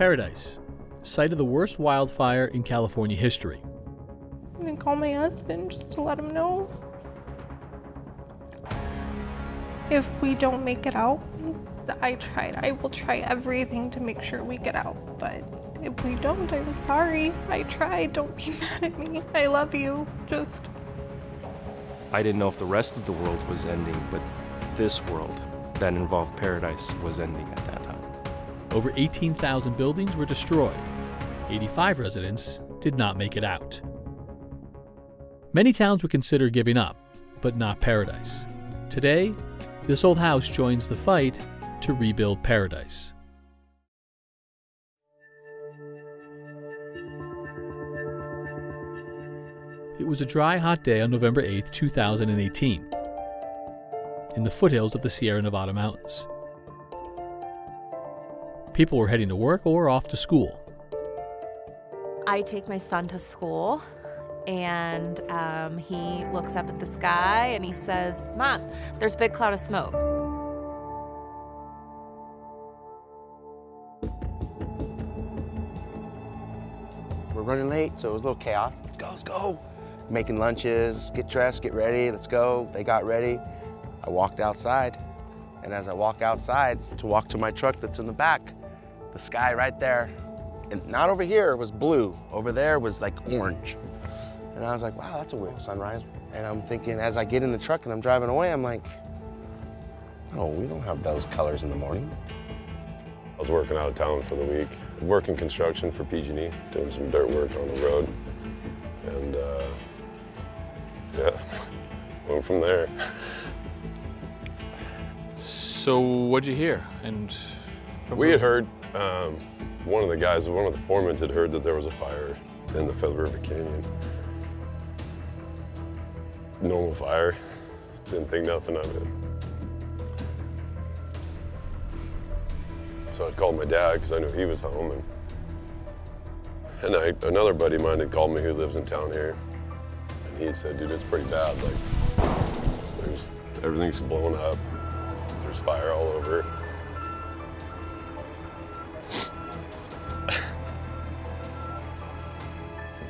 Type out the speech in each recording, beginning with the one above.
Paradise, site of the worst wildfire in California history. I'm gonna call my husband just to let him know. If we don't make it out, I will try everything to make sure we get out, but if we don't, I'm sorry. I tried, don't be mad at me. I love you, just. I didn't know if the rest of the world was ending, but this world that involved Paradise was ending at that time. Over 18,000 buildings were destroyed. 85 residents did not make it out. Many towns would consider giving up, but not Paradise. Today, this old house joins the fight to rebuild Paradise. It was a dry, hot day on November 8, 2018, in the foothills of the Sierra Nevada mountains. People were heading to work or off to school. I take my son to school, and he looks up at the sky and he says, "Mom, there's a big cloud of smoke." We're running late, so it was a little chaos. Let's go. Making lunches, get dressed, get ready, let's go. They got ready. I walked outside, and as I walk outside to walk to my truck that's in the back, the sky right there, and not over here was blue, over there was like orange. And I was like, wow, that's a weird sunrise. And I'm thinking, as I get in the truck and I'm driving away, I'm like, oh, we don't have those colors in the morning. I was working out of town for the week, working construction for PG&E, doing some dirt work on the road. And yeah, went from there. So what'd you hear? And we had heard, one of the foremen had heard that there was a fire in the Feather River Canyon. Normal fire, didn't think nothing of it. So I called my dad because I knew he was home, and another buddy of mine had called me who lives in town here, and he had said, dude, it's pretty bad. Like, everything's blowing up. There's fire all over.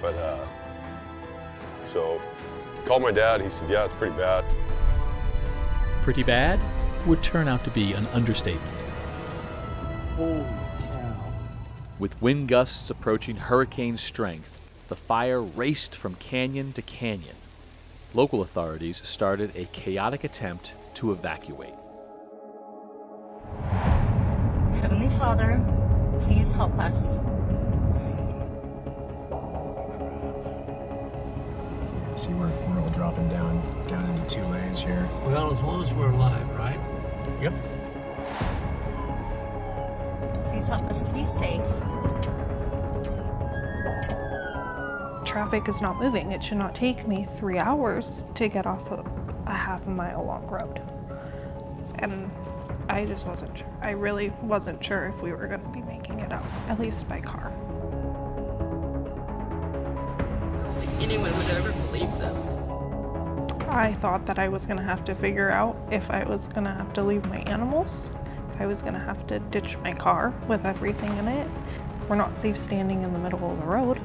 But so called my dad. He said, yeah, it's pretty bad. Pretty bad would turn out to be an understatement. Holy cow. With wind gusts approaching hurricane strength, the fire raced from canyon to canyon. Local authorities started a chaotic attempt to evacuate. Heavenly Father, please help us. See, we're all dropping down into 2 lanes here. Well, as long as we're alive, right? Yep. Please help us to be safe. Traffic is not moving. It should not take me 3 hours to get off a half-a-mile long road. And I just wasn't sure. I really wasn't sure if we were going to be making it out, at least by car. Anyone would ever believe this. I thought that I was going to have to figure out if I was going to have to leave my animals, if I was going to have to ditch my car with everything in it. We're not safe standing in the middle of the road,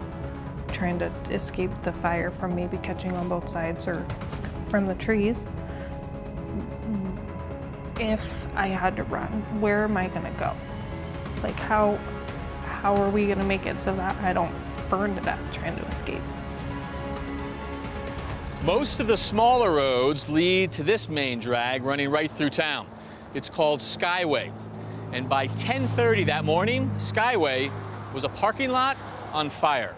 trying to escape the fire from maybe catching on both sides or from the trees. If I had to run, where am I going to go? Like, how are we going to make it so that I don't burn to death trying to escape? most of the smaller roads lead to this main drag running right through town. It's called Skyway. And by 10:30 that morning, Skyway was a parking lot on fire.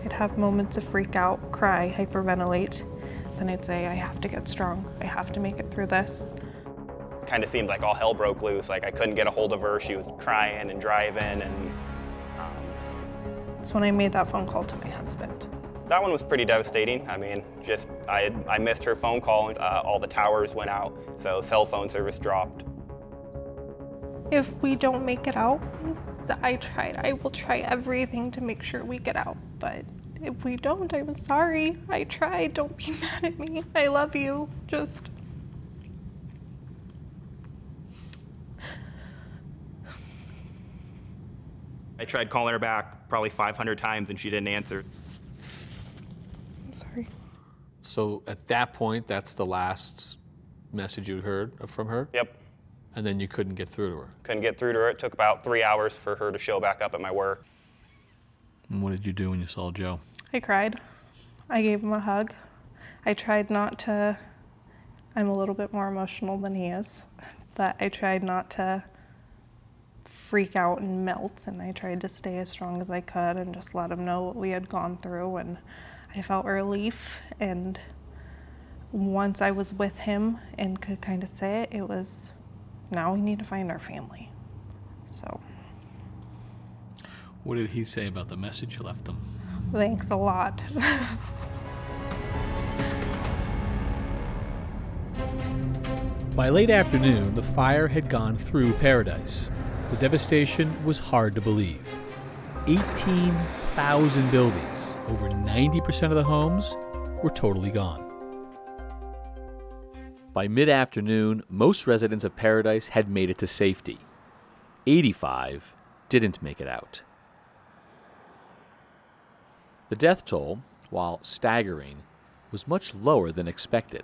I'd have moments of freak out, cry, hyperventilate. Then I'd say, I have to get strong. I have to make it through this. Kind of seemed like all hell broke loose. Like I couldn't get a hold of her. She was crying and driving, and That's when I made that phone call to my husband. that one was pretty devastating. I mean, just I missed her phone call. All the towers went out, so cell phone service dropped. If we don't make it out, I will try everything to make sure we get out. But if we don't, I'm sorry. I tried. Don't be mad at me. I love you. Just. I tried calling her back probably 500 times and she didn't answer. I'm sorry. So at that point, that's the last message you heard from her? Yep. And then you couldn't get through to her? Couldn't get through to her. It took about 3 hours for her to show back up at my work. And what did you do when you saw Joe? I cried. I gave him a hug. I tried not to, I'm a little bit more emotional than he is, but I tried not to freak out and melt, and I tried to stay as strong as I could and just let him know what we had gone through, and I felt relief. And once I was with him and could kind of say it, it was, now we need to find our family. So. What did he say about the message you left him? Thanks a lot. By late afternoon, the fire had gone through Paradise. The devastation was hard to believe. 18,000 buildings, over 90% of the homes, were totally gone. By mid-afternoon, most residents of Paradise had made it to safety. 85 didn't make it out. The death toll, while staggering, was much lower than expected.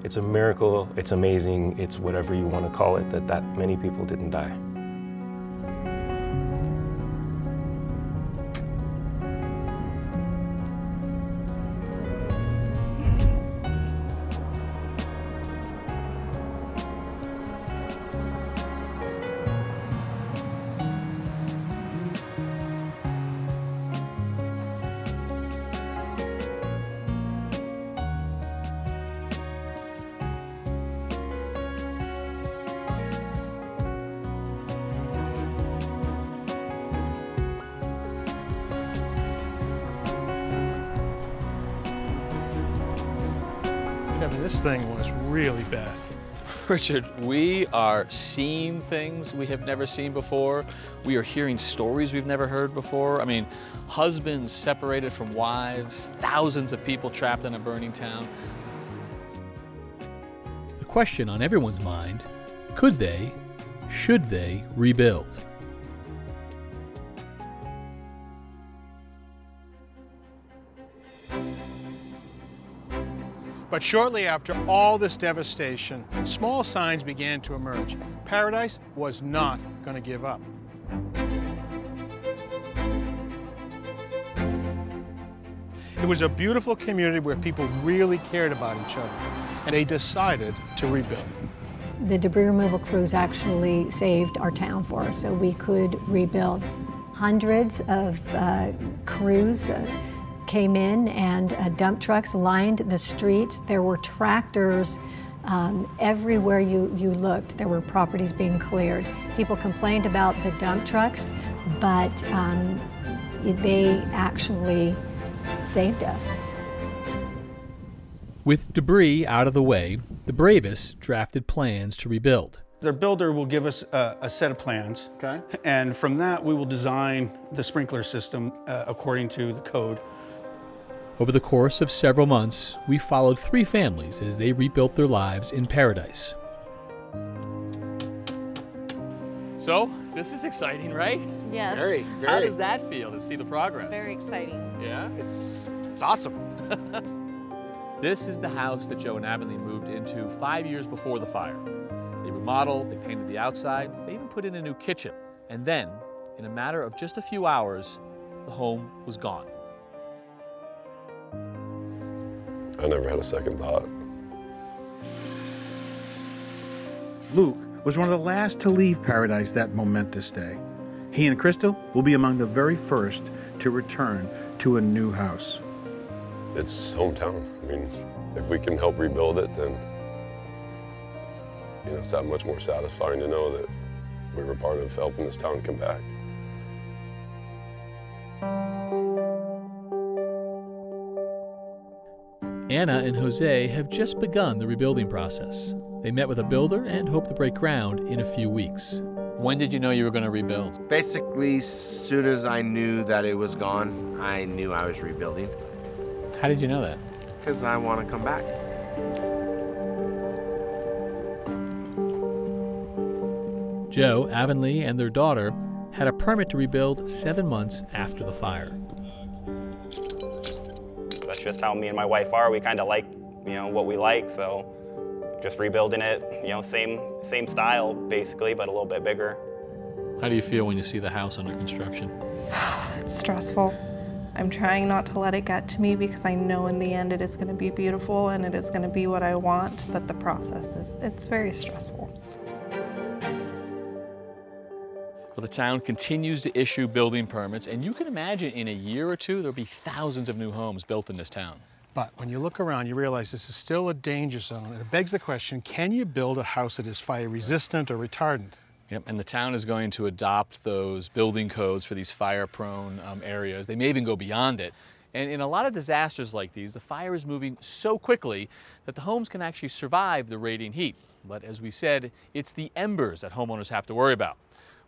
It's a miracle, it's amazing, it's whatever you want to call it, that many people didn't die. This thing was really bad. Richard, we are seeing things we have never seen before. We are hearing stories we've never heard before. I mean, husbands separated from wives, thousands of people trapped in a burning town. The question on everyone's mind, could they, should they rebuild? But shortly after all this devastation, small signs began to emerge. Paradise was not going to give up. It was a beautiful community where people really cared about each other, and they decided to rebuild. The debris removal crews actually saved our town for us, so we could rebuild. Hundreds of crews came in, and dump trucks lined the streets. There were tractors everywhere you looked. There were properties being cleared. People complained about the dump trucks, but they actually saved us. With debris out of the way, the bravest drafted plans to rebuild. The builder will give us a set of plans, okay, and from that we will design the sprinkler system according to the code. Over the course of several months, we followed 3 families as they rebuilt their lives in Paradise. So, this is exciting, right? Yes. Very. How does that feel to see the progress? Very exciting. Yeah? It's awesome. This is the house that Joe and Avonlea moved into 5 years before the fire. They remodeled, they painted the outside, they even put in a new kitchen. And then, in a matter of just a few hours, the home was gone. I never had a second thought. Luke was one of the last to leave Paradise that momentous day. He and Crystal will be among the very first to return to a new house. It's hometown. I mean, if we can help rebuild it, then it's that much more satisfying to know that we were part of helping this town come back. Anna and Jose have just begun the rebuilding process. They met with a builder and hope to break ground in a few weeks. When did you know you were going to rebuild? Basically, as soon as I knew that it was gone, I knew I was rebuilding. How did you know that? Because I want to come back. Joe, Avonlea, and their daughter had a permit to rebuild 7 months after the fire. That's just how me and my wife are. We kind of like, what we like, so just rebuilding it, same style basically, but a little bit bigger. How do you feel when you see the house under construction? It's stressful. I'm trying not to let it get to me because I know in the end it is going to be beautiful and it is going to be what I want, but the process it's very stressful. Well, the town continues to issue building permits, and you can imagine in a year or two there'll be thousands of new homes built in this town. But when you look around, you realize this is still a danger zone, and it begs the question, can you build a house that is fire resistant or retardant? Yep, and the town is going to adopt those building codes for these fire-prone areas. They may even go beyond it. And in a lot of disasters like these, the fire is moving so quickly that the homes can actually survive the radiant heat. But as we said, it's the embers that homeowners have to worry about.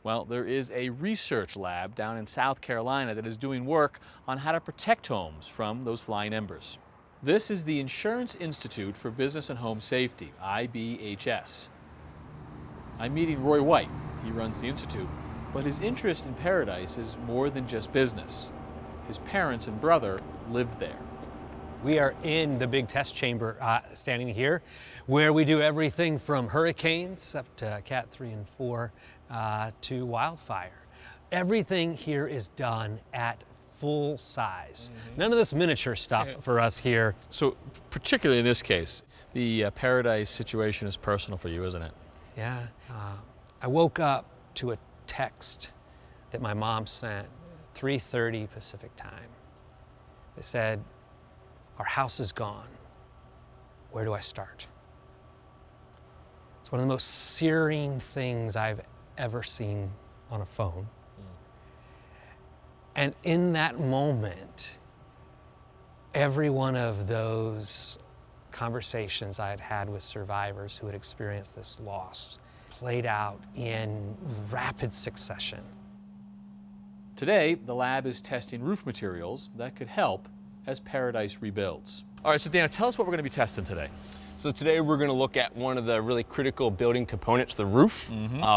Well, there is a research lab down in South Carolina that is doing work on how to protect homes from those flying embers. This is the Insurance Institute for Business and Home Safety, IBHS. I'm meeting Roy White. He runs the institute, but his interest in Paradise is more than just business. His parents and brother lived there. We are in the big test chamber standing here, where we do everything from hurricanes up to Cat 3 and 4 to wildfire. Everything here is done at full size. None of this miniature stuff for us here. So particularly in this case, the Paradise situation is personal for you, isn't it? Yeah. I woke up to a text that my mom sent, 3:30 Pacific time. It said, "Our house is gone. Where do I start?" It's one of the most searing things I've ever seen on a phone. And in that moment, every one of those conversations I had had with survivors who had experienced this loss played out in rapid succession. Today, the lab is testing roof materials that could help as Paradise rebuilds. All right, so Dana, tell us what we're going to be testing today. So today we're going to look at one of the really critical building components, the roof.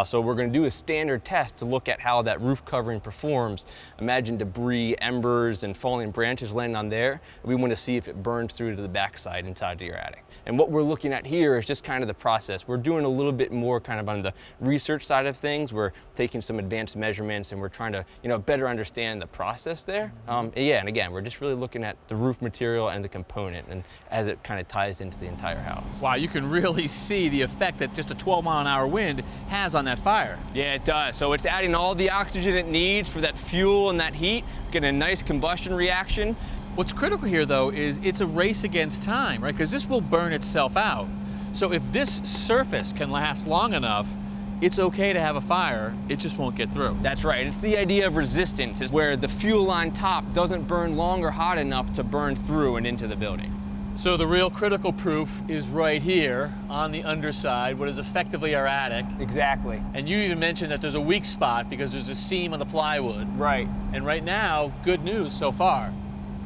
So we're going to do a standard test to look at how that roof covering performs. Imagine debris, embers, and falling branches landing on there. We want to see if it burns through to the backside inside of your attic. And what we're looking at here is just kind of the process. We're doing a little bit more kind of on the research side of things. We're taking some advanced measurements and we're trying to, better understand the process there. And again, we're just really looking at the roof material and the component and as it kind of ties into the entire house. Wow, you can really see the effect that just a 12-mile-an-hour wind has on that fire. Yeah, it does. So it's adding all the oxygen it needs for that fuel and that heat, getting a nice combustion reaction. What's critical here, though, is it's a race against time, right? Because this will burn itself out. So if this surface can last long enough, it's okay to have a fire, it just won't get through. That's right. It's the idea of resistance, is where the fuel on top doesn't burn long or hot enough to burn through and into the building. So the real critical proof is right here on the underside, what is effectively our attic. Exactly. And you even mentioned that there's a weak spot because there's a seam on the plywood. Right. And right now, good news so far.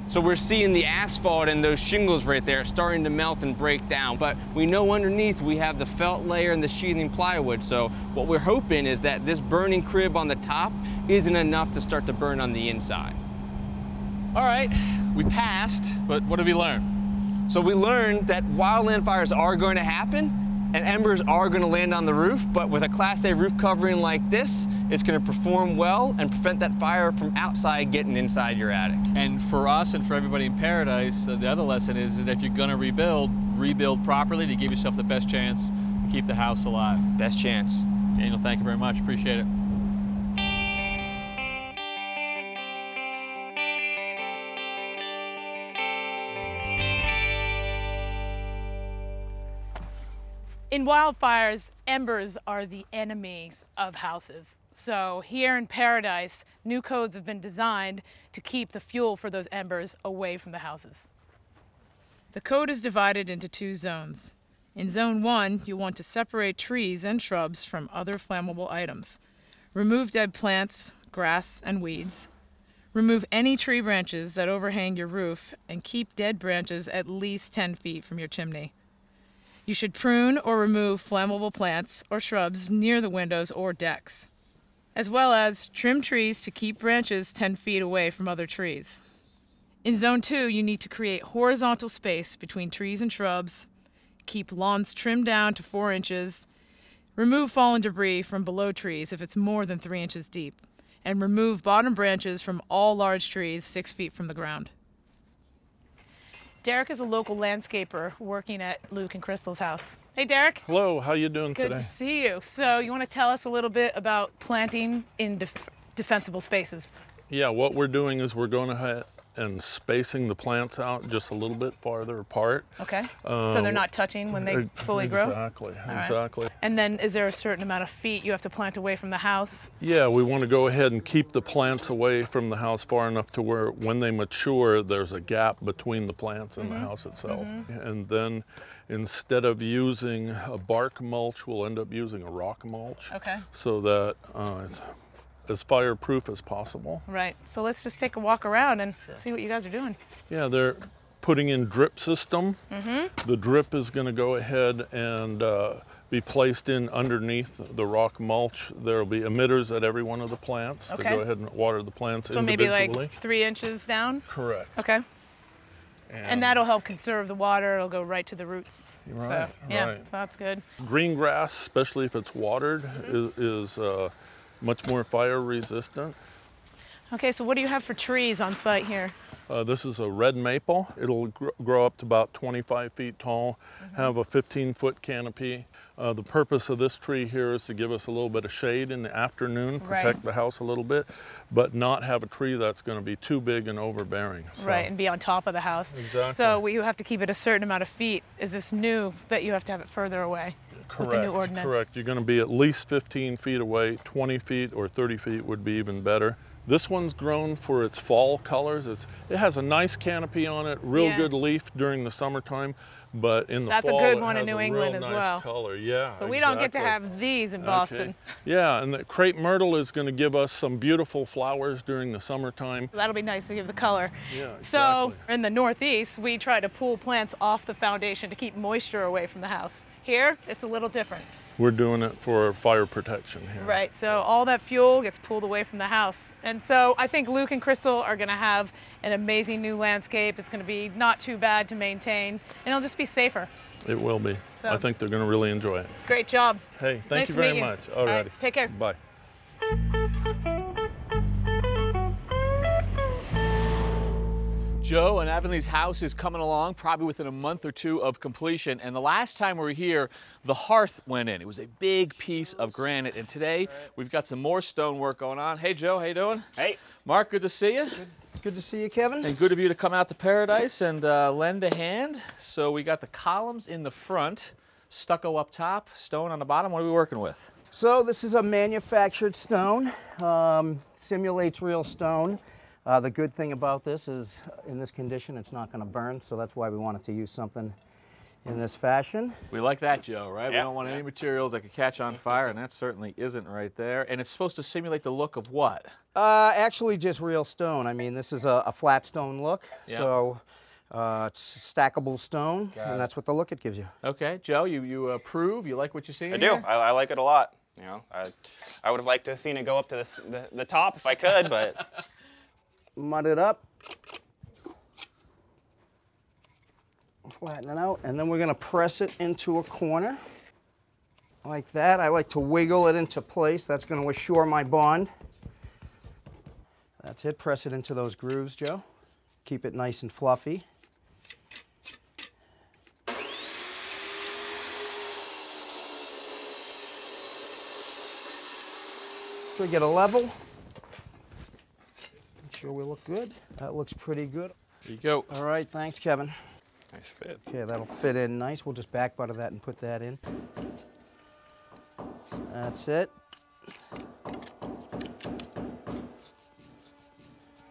So we're seeing the asphalt and those shingles right there starting to melt and break down. But we know underneath we have the felt layer and the sheathing plywood. So what we're hoping is that this burning crib on the top isn't enough to start to burn on the inside. All right, we passed, but what did we learn? So we learned that wildland fires are going to happen and embers are going to land on the roof, but with a Class A roof covering like this, it's going to perform well and prevent that fire from outside getting inside your attic. And for us and for everybody in Paradise, the other lesson is that if you're going to rebuild properly to give yourself the best chance to keep the house alive. Best chance. Daniel, thank you very much. Appreciate it. In wildfires, embers are the enemies of houses. So here in Paradise, new codes have been designed to keep the fuel for those embers away from the houses. The code is divided into 2 zones. In Zone 1, you want to separate trees and shrubs from other flammable items. Remove dead plants, grass, and weeds. Remove any tree branches that overhang your roof and keep dead branches at least 10 feet from your chimney. You should prune or remove flammable plants or shrubs near the windows or decks, as well as trim trees to keep branches 10 feet away from other trees. In Zone 2, you need to create horizontal space between trees and shrubs, keep lawns trimmed down to 4 inches, remove fallen debris from below trees if it's more than 3 inches deep, and remove bottom branches from all large trees 6 feet from the ground. Derek is a local landscaper working at Luke and Crystal's house. Hey, Derek. Hello, how you doing today? Good to see you. So you want to tell us a little bit about planting in defensible spaces? Yeah, what we're doing is we're going ahead and spacing the plants out just a little bit farther apart. Okay. So they're not touching when they fully grow? Exactly, All right. exactly. And then is there a certain amount of feet you have to plant away from the house? Yeah, we want to go ahead and keep the plants away from the house far enough to where when they mature, there's a gap between the plants and the house itself. And then instead of using a bark mulch, we'll end up using a rock mulch. Okay. So that it's as fireproof as possible. Right. So let's just take a walk around and see what you guys are doing. Yeah, they're putting in drip system. The drip is going to go ahead and be placed in underneath the rock mulch. There will be emitters at every one of the plants to go ahead and water the plants individually. So maybe like 3 inches down? Correct. Okay. And that'll help conserve the water. It'll go right to the roots. Right, so, yeah, right. so that's good. Green grass, especially if it's watered, is much more fire resistant. Okay, so what do you have for trees on site here? This is a red maple. It'll grow up to about 25 feet tall, have a 15-foot canopy. The purpose of this tree here is to give us a little bit of shade in the afternoon, protect the house a little bit, but not have a tree that's going to be too big and overbearing. So. Right, and be on top of the house. Exactly. So you have to keep it a certain amount of feet. Is this new that you have to have it further away? Correct, with the new ordinance? Correct. You're going to be at least 15 feet away. 20 feet or 30 feet would be even better. This one's grown for its fall colors. It has a nice canopy on it, real good leaf during the summertime, but in the fall, that's a good one in New England as well. Color. Yeah, but we don't get to have these in Boston. Yeah, and the crepe myrtle is going to give us some beautiful flowers during the summertime. That'll be nice to give the color. Yeah, exactly. So in the Northeast, we try to pull plants off the foundation to keep moisture away from the house. Here, it's a little different. We're doing it for fire protection here. Right, so all that fuel gets pulled away from the house. And so I think Luke and Crystal are gonna have an amazing new landscape. It's gonna be not too bad to maintain, and it'll just be safer. It will be. So, I think they're gonna really enjoy it. Great job. Hey, thank nice you to very meet much. All Alrighty. right, take care. Bye. Joe and Avonlee's house is coming along probably within a month or two of completion. And the last time we were here, the hearth went in. It was a big piece of granite. And today we've got some more stonework going on. Hey, Joe, how you doing? Hey. Mark, good to see you. Good to see you, Kevin. And good of you to come out to Paradise and lend a hand. So we got the columns in the front, stucco up top, stone on the bottom. What are we working with? So this is a manufactured stone, simulates real stone. The good thing about this is in this condition it's not going to burn, so that's why we wanted to use something in this fashion. We like that, Joe, right? Yeah. We don't want any materials that could catch on fire, and that certainly isn't right there. And it's supposed to simulate the look of what? Actually just real stone. I mean, this is a flat stone look, so it's stackable stone, and that's what the look it gives you. Okay, Joe, you approve? You like what you see? I do. I like it a lot. You know, I would have liked to have seen it go up to the top if I could, but mud it up, flatten it out, and then we're going to press it into a corner like that. I like to wiggle it into place. That's going to assure my bond. That's it. Press it into those grooves, Joe. Keep it nice and fluffy. So we get a level. Sure we look good. That looks pretty good. There you go. All right, thanks, Kevin. Nice fit. Okay, that'll fit in nice. We'll just back butter that and put that in. That's it.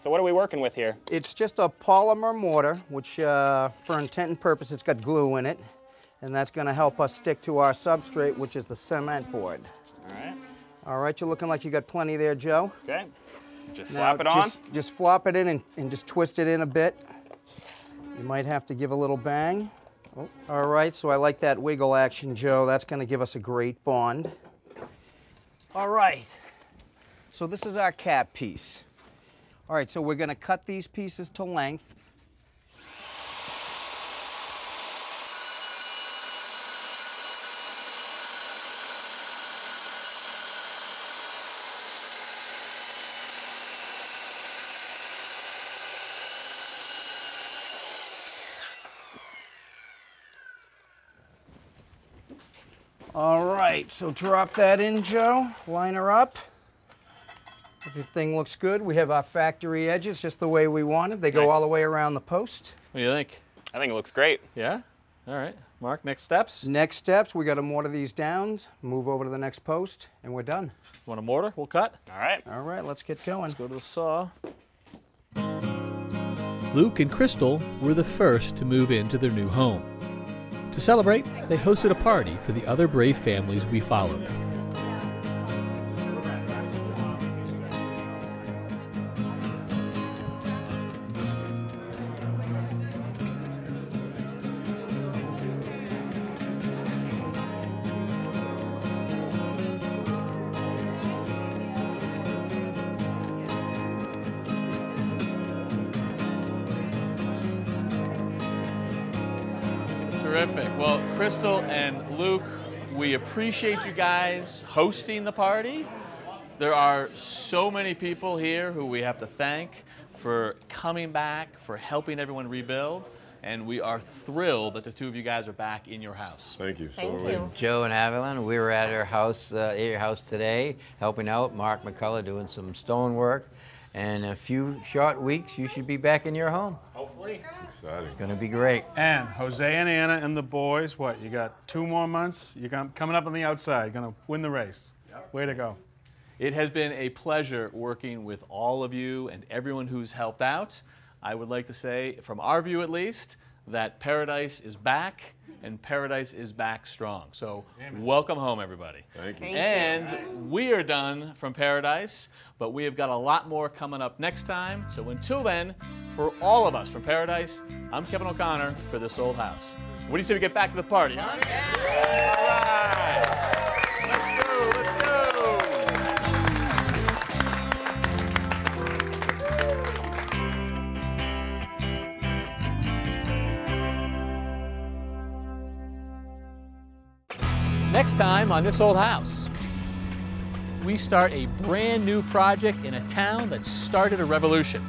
So what are we working with here? It's just a polymer mortar, which for intent and purpose, it's got glue in it. And that's gonna help us stick to our substrate, which is the cement board. All right. All right, you're looking like you got plenty there, Joe. Okay. Just Now, slap it on? Just flop it in and just twist it in a bit. You might have to give a little bang. Oh, all right, so I like that wiggle action, Joe. That's going to give us a great bond. All right, so this is our cap piece. All right, so we're going to cut these pieces to length. All right, so drop that in, Joe. Line her up. Everything looks good. We have our factory edges just the way we wanted. They go all the way around the post. What do you think? I think it looks great. Yeah? All right. Mark, next steps? Next steps, we got to mortar these down, move over to the next post, and we're done. Want a mortar? We'll cut. All right. All right, let's get going. Let's go to the saw. Luke and Crystal were the first to move into their new home. To celebrate, they hosted a party for the other brave families we followed. Terrific. Well, Crystal and Luke, we appreciate you guys hosting the party. There are so many people here who we have to thank for coming back, for helping everyone rebuild, and we are thrilled that the two of you guys are back in your house. Thank you. Thank you. Joe and Evelyn, we were at your house today, helping out. Mark McCullough doing some stone work. And in a few short weeks, you should be back in your home. Hopefully. Exciting. It's going to be great. And Jose and Anna and the boys, what, you got 2 more months? You're coming up on the outside. You're going to win the race. Yep. Way to go. It has been a pleasure working with all of you and everyone who's helped out. I would like to say, from our view at least, that Paradise is back, and Paradise is back strong. So welcome home, everybody. Thank you. And we are done from Paradise, but we have got a lot more coming up next time. So until then, for all of us from Paradise, I'm Kevin O'Connor for This Old House. What do you say we get back to the party, huh? Yeah. All right. Let's go, let's go. Next time on This Old House, we start a brand new project in a town that started a revolution.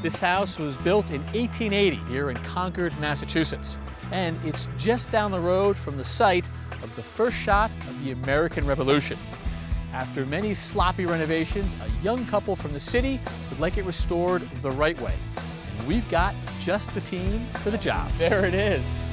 This house was built in 1880 here in Concord, Massachusetts, and it's just down the road from the site of the first shot of the American Revolution. After many sloppy renovations, a young couple from the city would like it restored the right way. And we've got just the team for the job. There it is.